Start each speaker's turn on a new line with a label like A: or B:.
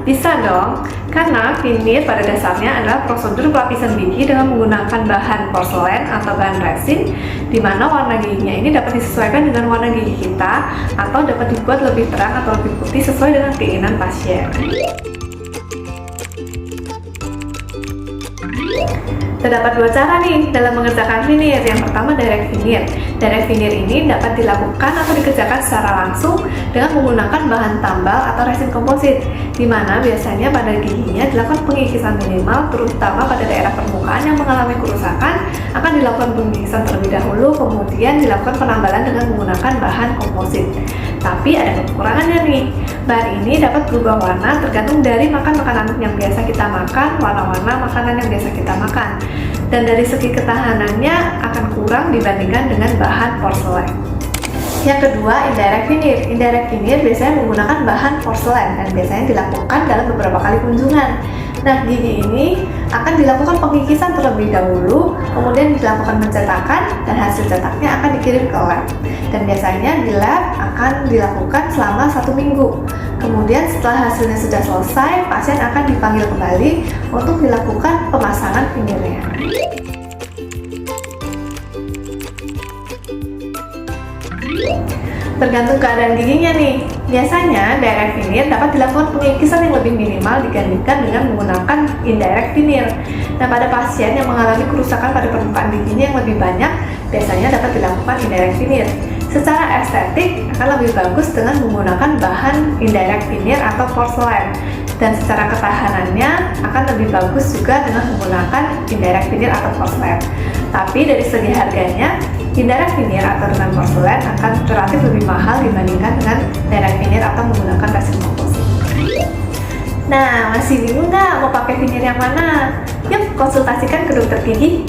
A: Bisa dong, karena veneer pada dasarnya adalah prosedur pelapisan gigi dengan menggunakan bahan porselen atau bahan resin, di mana warna giginya ini dapat disesuaikan dengan warna gigi kita atau dapat dibuat lebih terang atau lebih putih sesuai dengan keinginan pasien. Terdapat dua cara nih dalam mengerjakan veneer. Yang pertama, direct veneer. Direct veneer ini dapat dilakukan atau dikerjakan secara langsung dengan menggunakan bahan tambal atau resin komposit, di mana biasanya pada giginya dilakukan pengikisan minimal, terutama pada daerah permukaan yang mengalami kerusakan akan dilakukan pengikisan terlebih dahulu, kemudian dilakukan penambalan dengan menggunakan bahan komposit. Tapi ada kekurangannya nih. Bahan ini dapat berubah warna tergantung dari makan makanan yang biasa kita makan, warna-warna makanan yang biasa kita makan. Dan dari segi ketahanannya akan kurang dibandingkan dengan bahan porselen. Yang kedua, indirect veneer. Indirect veneer biasanya menggunakan bahan porselen dan biasanya dilakukan dalam beberapa kali kunjungan. Nah, gigi ini akan dilakukan pengikisan terlebih dahulu, kemudian dilakukan pencetakan, dan hasil cetaknya akan dikirim ke lab. Dan biasanya di lab akan dilakukan selama 1 minggu. Kemudian setelah hasilnya sudah selesai, pasien akan dipanggil kembali untuk dilakukan pemasangan veneernya. Tergantung keadaan giginya nih. Biasanya direct veneer dapat dilakukan pengikisan yang lebih minimal dibandingkan dengan menggunakan indirect veneer. Nah, pada pasien yang mengalami kerusakan pada permukaan giginya yang lebih banyak, biasanya dapat dilakukan indirect veneer. Secara estetik akan lebih bagus dengan menggunakan bahan indirect veneer atau porselen, dan secara ketahanannya akan lebih bagus juga dengan menggunakan indirect veneer atau porselen. Tapi dari segi harganya, indirect veneer atau dengan porselen akan relatif lebih mahal dibandingkan dengan direct veneer atau menggunakan resin komposit. Nah, masih bingung nggak mau pakai veneer yang mana? Yuk konsultasikan ke dokter gigi.